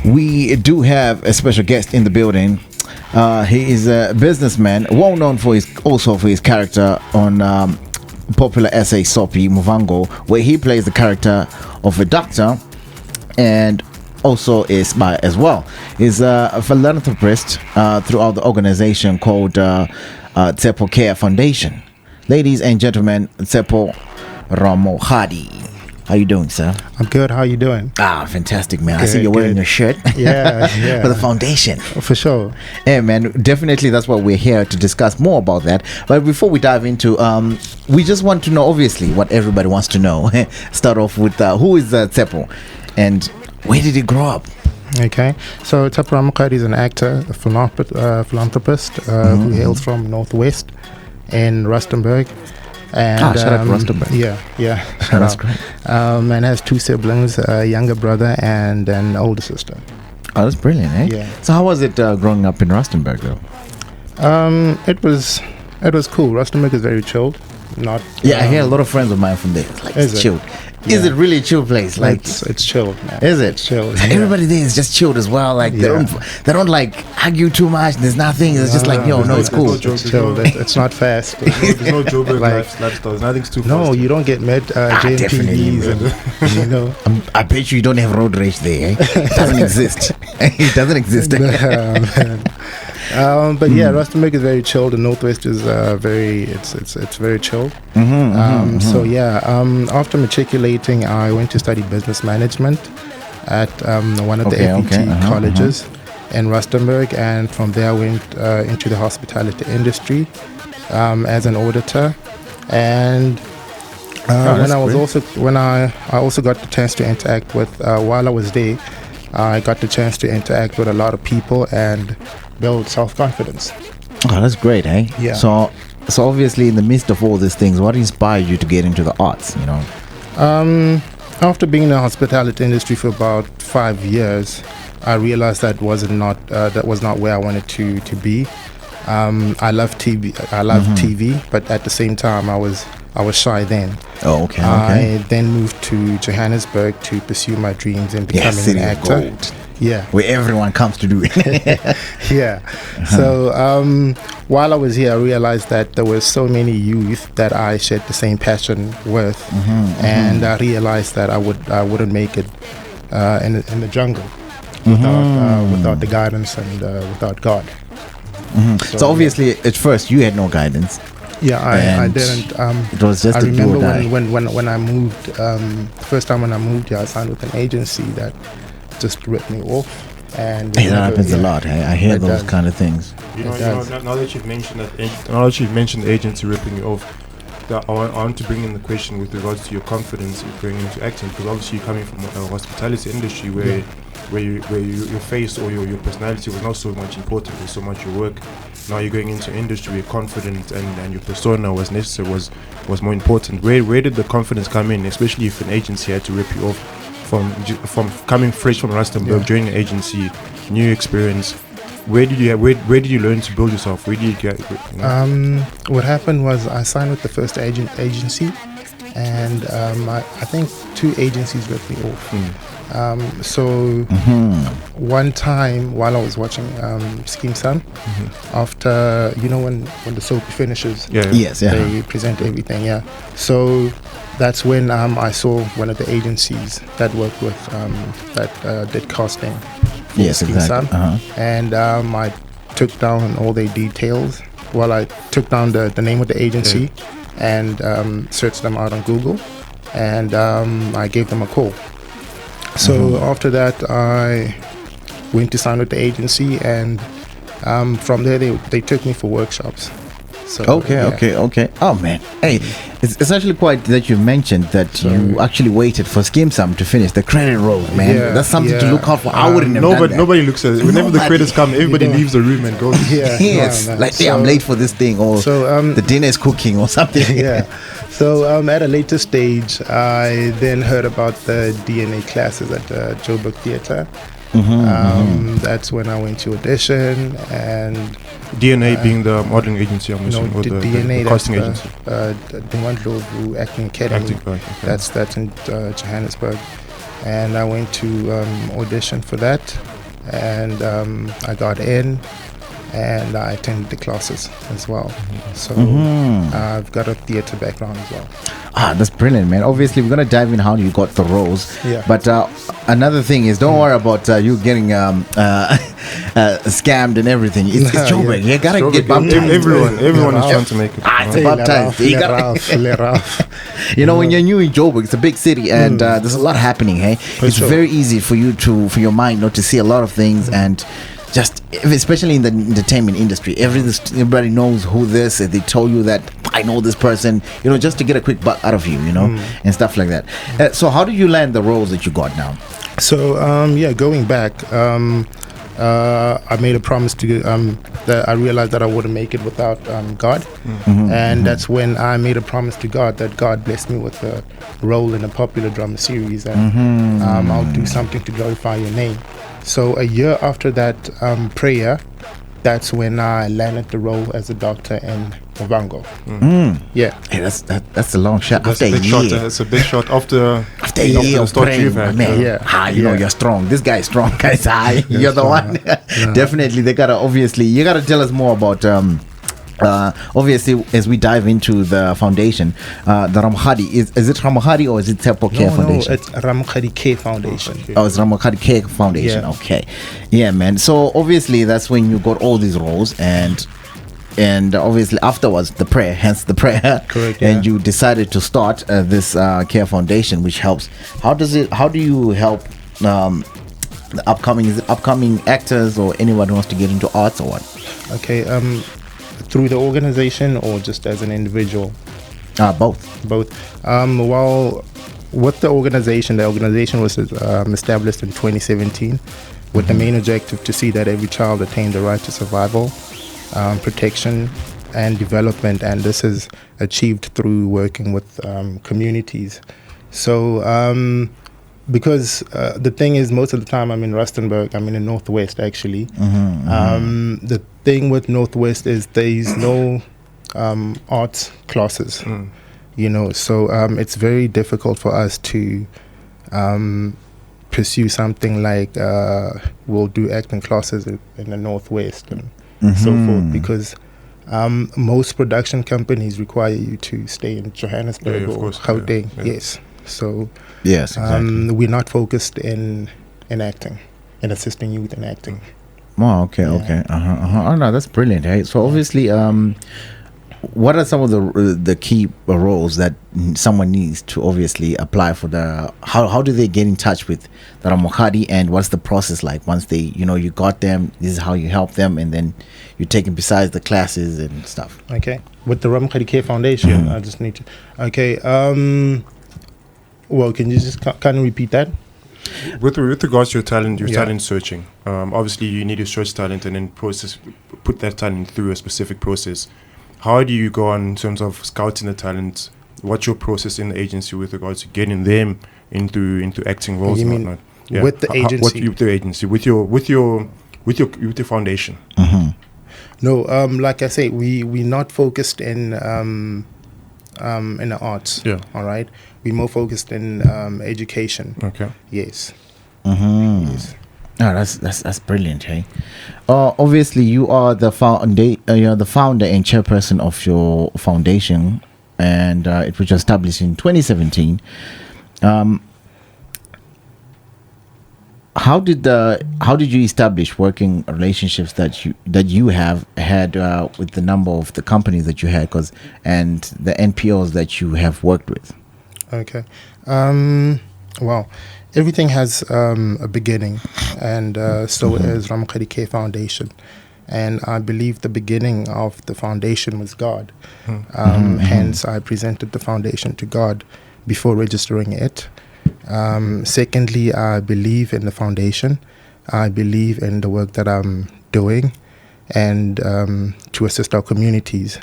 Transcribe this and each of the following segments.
we do have a special guest in the building. He is a businessman, well known for his character on popular essay Soapy Muvango, where he plays the character of a doctor, and also is by as well. He's a philanthropist throughout the organization called Tshepo Care Foundation. Ladies and gentlemen, Tshepo Ramokgad. How you doing, sir? I'm good. How you doing? Fantastic, man. Good, I see you're wearing your shirt. Yeah. For the foundation. For sure. Yeah, man. Definitely, that's why we're here to discuss more about that. But before we dive into, we just want to know, obviously, what everybody wants to know. Start off with who is Tshepo, and where did he grow up? Okay. So Tshepo Ramokgad is an actor, a philanthropist who hails from Northwest in Rustenburg. And shout out to Rustenburg. Yeah. That's great. And has two siblings, a younger brother and an older sister. Oh, that's brilliant, eh? Yeah. So how was it growing up in Rustenburg, though? It was cool. Rustenburg is very chilled. Not. Yeah, I hear a lot of friends of mine from there. It's like it's chilled. Is it really a chill place? Like it's chilled, man. Is it? It's chilled. Like everybody there is just chilled as well. Like they don't like argue too much. There's nothing. It's just like it's cool. It's chilled. It's not fast. There's no Joburg lifestyle. Nothing's too fast. No, you don't get met JMPs and I bet you don't have road rage there. Eh? It doesn't exist. It doesn't exist. But yeah, Rustenburg is very chilled. The Northwest is it's very chilled. So yeah, after matriculating, I went to study business management at one of the FET colleges in Rustenburg, and from there I went into the hospitality industry as an auditor. And I also got the chance to interact with while I was there, I got the chance to interact with a lot of people and build self-confidence. Oh, that's great, eh? Yeah. So obviously, in the midst of all these things, what inspired you to get into the arts? After being in the hospitality industry for about 5 years, I realized that was not where I wanted to be. I love TV. TV, but at the same time, I was shy then. Oh, okay. I then moved to Johannesburg to pursue my dreams in becoming an actor. Gold. Yeah, where everyone comes to do it. Yeah. So while I was here, I realized that there were so many youth that I shared the same passion with, and I realized that I wouldn't make it in the jungle without the guidance and without God. So obviously, at first, you had no guidance. Yeah, I didn't. It was just I a do or die. remember when I moved. The first time when I moved here, I signed with an agency that just ripped me off. And that happens a lot. I hear those kind of things. Now that you've mentioned the agency ripping you off, I want to bring in the question with regards to your confidence in going into acting, because obviously you're coming from a hospitality industry where your face or your personality was not so much important, it was so much your work. Now you're going into industry where confidence and your persona was necessary, was more important. Where did the confidence come in, especially if an agency had to rip you off from coming fresh from Rustenburg, joining an agency, new experience? Where did you learn to build yourself? Where did you get? What happened was I signed with the first agency, and I think 2 agencies ripped me off. One time while I was watching Scheme Sun, after when the soap finishes, they present everything. So that's when I saw one of the agencies that worked with that did casting. Yes, exactly. And I took down all their details. Well, I took down the name of the agency and searched them out on Google, and I gave them a call. So after that, I went to sign with the agency, and from there they took me for workshops. So, okay. Oh man, hey, it's actually quite that you mentioned that you actually waited for Scheme Sum to finish the credit roll, man. That's something to look out for. I wouldn't have done that. Nobody looks at it. Whenever the credits come, everybody leaves the room and goes. I'm late for this thing, or the dinner is cooking or something. So at a later stage, I then heard about the DNA classes at Joburg Theatre. That's when I went to audition, and DNA being the modeling agency, I'm assuming, or the DNA, the casting agency. The one Lovu Acting Academy. That's in Johannesburg, and I went to audition for that, and I got in, and I attended the classes as well. So I've got a theatre background as well. That's brilliant, man. Obviously, we're gonna dive in how you got the roles. Yeah. But another thing is, don't worry about you getting scammed and everything. It's Joburg. You gotta get baptized. Everyone is trying to make it. It's baptized. You know, when you're new in Joburg, it's a big city, and there's a lot happening. Hey, it's very easy for you for your mind not to see a lot of things and. Just especially in the entertainment industry, everybody knows who this is. They told you that I know this person, you know, just to get a quick buck out of you, you know, and stuff like that. So how did you land the roles that you got now? So going back, I made a promise to that I realized that I wouldn't make it without God, and that's when I made a promise to God that God blessed me with a role in a popular drama series, and I'll do something to glorify your name. So a year after that prayer, that's when I landed the role as a doctor in Movango. Yeah, hey, that's a long shot. That's After a big a year. shot. It's a big shot after After a year of start praying, you've had. man. Yeah. You know you're strong. This guy is strong, guys. You're the one. Definitely, you gotta tell us more about. Obviously, as we dive into the foundation, the Ramokgad is it Ramokgad or is it Tshepo Care Foundation? No, it's Ramokgad Care Foundation. Oh, it's Ramokgad Care Foundation. Yeah. Okay, yeah, man. So obviously, that's when you got all these roles, and obviously afterwards the prayer, hence the prayer. Correct. And you decided to start this Care Foundation, which helps. How do you help? The upcoming actors or anyone who wants to get into arts or what? Okay. Through the organization or just as an individual? Both. Well, with the organization was established in 2017 with the main objective to see that every child attains the right to survival, protection and development, and this is achieved through working with communities. So because the thing is, most of the time I'm in Rustenburg, I'm in the Northwest actually. The thing with Northwest is there's no arts classes, you know, so it's very difficult for us to pursue something like we'll do acting classes in the Northwest and so forth, because most production companies require you to stay in Johannesburg or Gauteng. Yes. So yes, exactly. we're not focused in acting and assisting youth in acting. Oh, okay. Oh no, that's brilliant. Hey, so obviously, what are some of the key roles that someone needs to obviously apply for the? How do they get in touch with the Ramokgad, and what's the process like once they, you got them? This is how you help them, and then you take them besides the classes and stuff. Okay, with the Ramokgad Care Foundation, I just need to. Okay, well, can you just kind of repeat that? With regards to your talent, talent searching. Obviously, you need to search talent and then put that talent through a specific process. How do you go on in terms of scouting the talent? What's your process in the agency with regards to getting them into acting roles and whatnot? Yeah. With the agency? With the agency, with your foundation. No, like I say, we're not focused in the arts. Yeah. All right. We're more focused in education. Okay. Yes. Yes. Oh, that's brilliant, hey. Obviously, you are the you're the founder and chairperson of your foundation, and it was established in 2017. How did you establish working relationships that you have had with the number of the companies that you had, and the NPOs that you have worked with? Okay. Well, everything has a beginning, and so is Ramokgad Care Foundation. And I believe the beginning of the foundation was God. Hence, I presented the foundation to God before registering it. Secondly, I believe in the foundation. I believe in the work that I'm doing, and to assist our communities.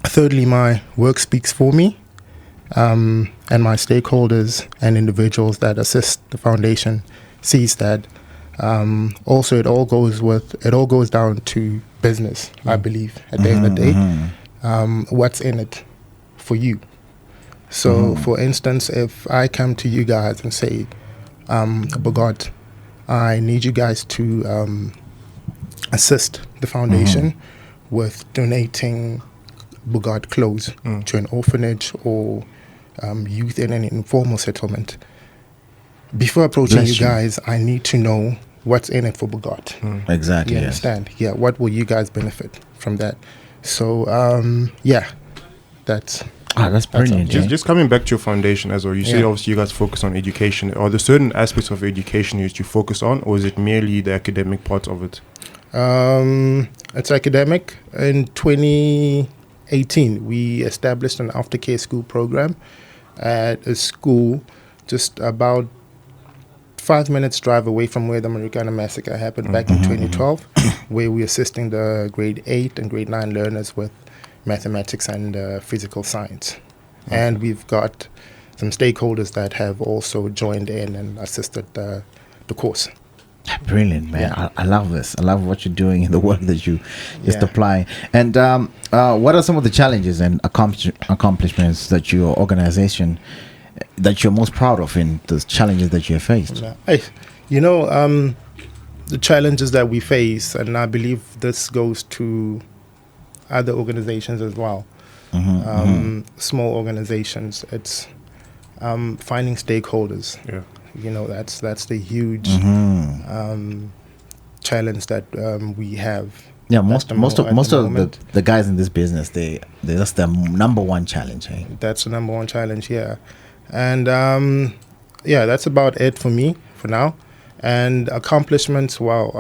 Thirdly, my work speaks for me, and my stakeholders and individuals that assist the foundation sees that. Also, it all goes down to business. I believe at the end of the day, what's in it for you. So, for instance, if I come to you guys and say, "But God, I need you guys to assist the foundation with donating Bugard clothes to an orphanage or youth in an informal settlement. Before approaching you guys, I need to know what's in it for Bugard. Exactly. You understand? Yeah. What will you guys benefit from that? So, that's brilliant. Just coming back to your foundation as well, you said obviously you guys focus on education. Are there certain aspects of education you focus on, or is it merely the academic part of it? It's academic. In 2018, we established an aftercare school program at a school just about 5 minutes drive away from where the Marikana massacre happened back in 2012, where we're assisting the grade 8 and grade 9 learners with mathematics and physical science. And we've got some stakeholders that have also joined in and assisted the course. Brilliant, man. I love this. I love what you're doing and the work that you just applying. And what are some of the challenges and accomplishments that your organization, that you're most proud of in the challenges that you have faced? The challenges that we face, and I believe this goes to other organizations as well, small organizations, it's finding stakeholders. That's the huge challenge that we have. Most of the guys in this business, that's the number one challenge. That's the number one challenge, and that's about it for me for now. And accomplishments, wow,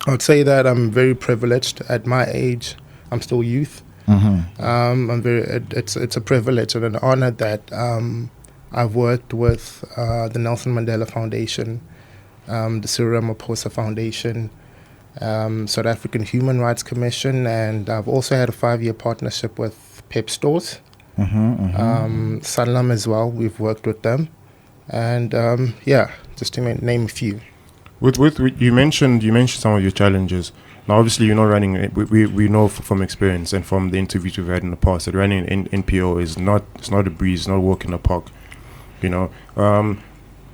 I would say that I'm very privileged. At my age, I'm still youth. It's a privilege and an honor that I've worked with the Nelson Mandela Foundation, the Cyril Ramaphosa Foundation, South African Human Rights Commission, and I've also had a 5-year partnership with Pep Stores, Sanlam as well. We've worked with them, and just to name a few. With you mentioned some of your challenges. Now, obviously, you're not running. We know from experience and from the interviews we've had in the past that running an NPO is not a breeze, it's not a walk in the park.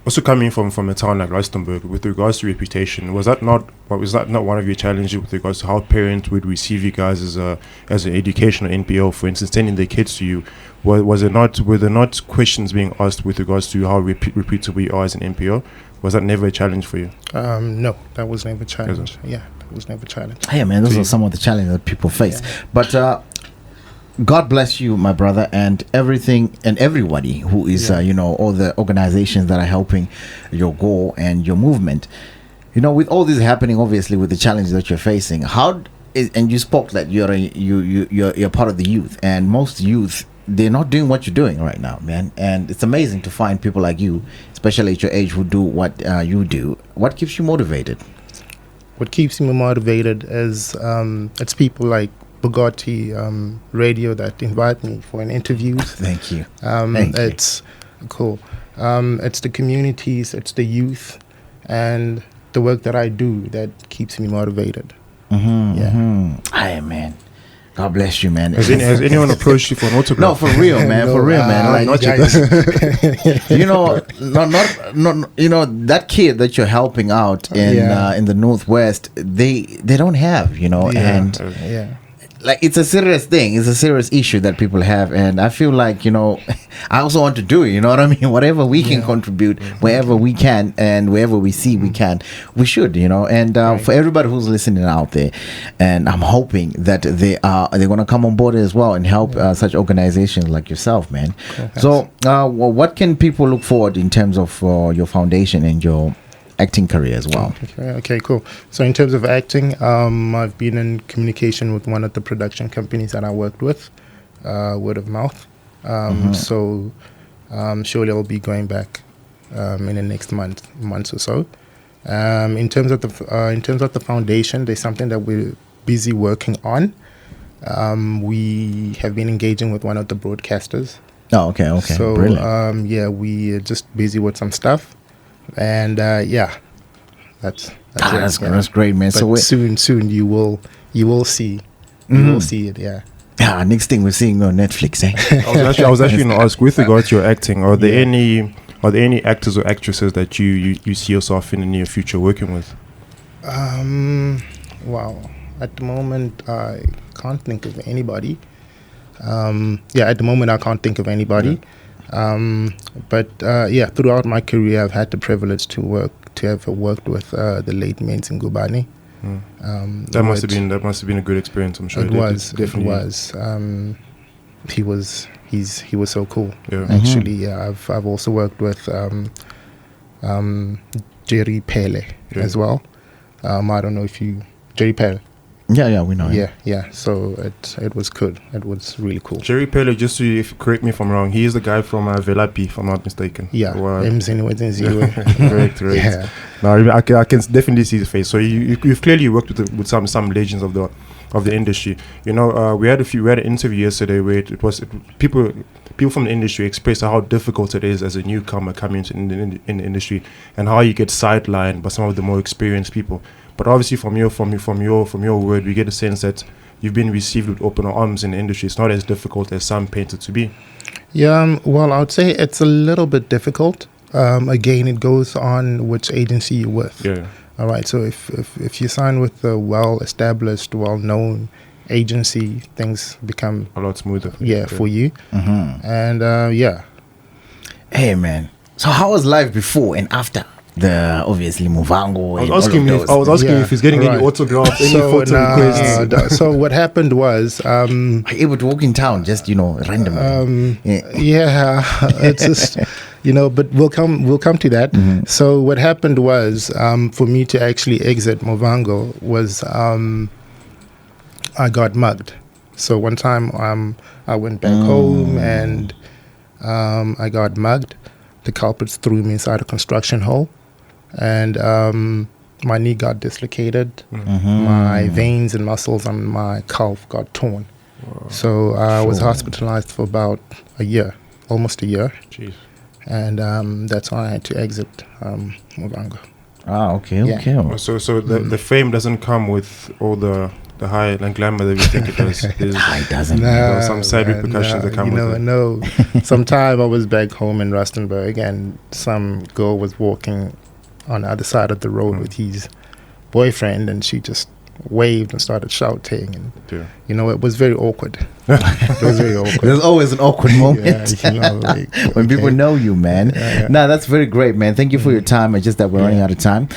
Also coming from a town like Rustenburg, with regards to reputation, was that not one of your challenges with regards to how parents would receive you guys as an educational NPO, for instance, sending their kids to you? Were there not questions being asked with regards to how reputable you are as an NPO? Was that never a challenge for you? No, that was never a challenge. That was never a challenge. Hey man, those are some of the challenges that people face. But God bless you, my brother, and everything and everybody who is, all the organizations that are helping your goal and your movement. With all this happening, obviously, with the challenges that you're facing, and you spoke that you're part of the youth, and most youth, they're not doing what you're doing right now, man. And it's amazing to find people like you, especially at your age, who do what you do. What keeps you motivated? What keeps me motivated is it's people like Bugatti Radio that invite me for an interview. Thank you. It's cool. It's the communities, it's the youth, and the work that I do that keeps me motivated. Hey, man. God bless you, man. Has anyone approached you for an autograph? No, for real, man. For real, man. Not that kid that you're helping out in the Northwest, they don't have, like, it's a serious thing. It's a serious issue that people have, and I feel like, I also want to do it. You know what I mean? Whatever we can contribute, wherever we can, and wherever we see we can, we should. And for everybody who's listening out there, and I'm hoping that they're gonna come on board as well and help such organizations like yourself, man. Cool. So, what can people look forward in terms of your foundation and your acting career as well? Okay, cool. So in terms of acting, I've been in communication with one of the production companies that I worked with, word of mouth. So surely I'll be going back in the next months or so. In terms of the foundation, there's something that we're busy working on. We have been engaging with one of the broadcasters. Oh, okay. So brilliant. We are just busy with some stuff. And that's great, man. But so soon you will see it. Next thing we're seeing on Netflix. I was actually going to ask, with regards to your acting, are there any Are there any actors or actresses that you see yourself in the near future working with? Wow. At the moment, I can't think of anybody. At the moment, I can't think of anybody. Throughout my career, I've had the privilege to have worked with the late Menzi Ngubane. That must have been a good experience. I'm sure it was. He was so cool. Yeah. Actually, I've also worked with Jerry Pele as well. I don't know if Jerry Pele. Yeah, we know him. Yeah. So it was good. It was really cool. Jerry Pele, just to correct me if I'm wrong, he is the guy from Velapi, if I'm not mistaken. Yeah. Correct. Yeah. No, I can definitely see his face. So you've clearly worked with some legends of the industry. You know, we had an interview yesterday where people from the industry expressed how difficult it is as a newcomer coming into in the industry, and how you get sidelined by some of the more experienced people. But obviously, from your word, we get a sense that you've been received with open arms in the industry. It's not as difficult as some paint it to be. Yeah, well, I would say it's a little bit difficult. Again, it goes on which agency you're with. Yeah. All right. So if you sign with a well-established, well-known agency, things become a lot smoother. For you. Mm-hmm. And Hey, man. So how was life before and after the obviously Muvango? I was asking if he's getting any autographs, any photo requests. So what happened was, are you able to walk in town just randomly? It's just but we'll come to that. Mm-hmm. So what happened was, for me to actually exit Muvango was I got mugged. So one time I went back home and I got mugged. The culprits threw me inside a construction hole, and my knee got dislocated. Mm-hmm. My veins and muscles on my calf got torn. Wow. So I was hospitalized for about almost a year. Jeez. And that's why I had to exit Muvango. Okay. So the fame doesn't come with all the high and glamour that we think it does. It doesn't. There some side repercussions that come with it. No. Sometime I was back home in Rustenburg, and some girl was walking on the other side of the road with his boyfriend, and she just waved and started shouting, and it was very awkward. It was very awkward. There's always an awkward moment when people know you, man. No, that's very great, man. Thank you for your time. It's just that we're running out of time.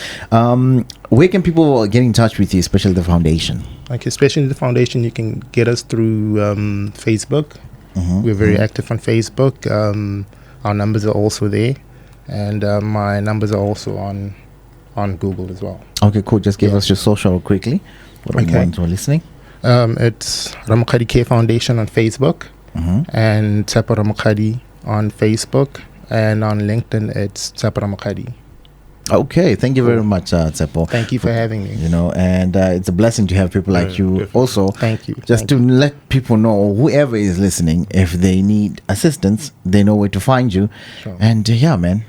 Where can people get in touch with you, especially the foundation? Especially the foundation, you can get us through Facebook. Mm-hmm. We're very active on Facebook. Our numbers are also there, and my numbers are also on Google as well. Okay, cool. Just give us your social quickly. What are the ones who are listening? It's Ramokgad K Foundation on Facebook, and Tshepo Ramokgad on Facebook, and on LinkedIn it's Tshepo Ramokgad. Okay, thank you very much, Tshepo. Thank you for having me. And it's a blessing to have people like you. Definitely. Also, thank you. Just to let people know, whoever is listening, if they need assistance, they know where to find you. Sure. And man,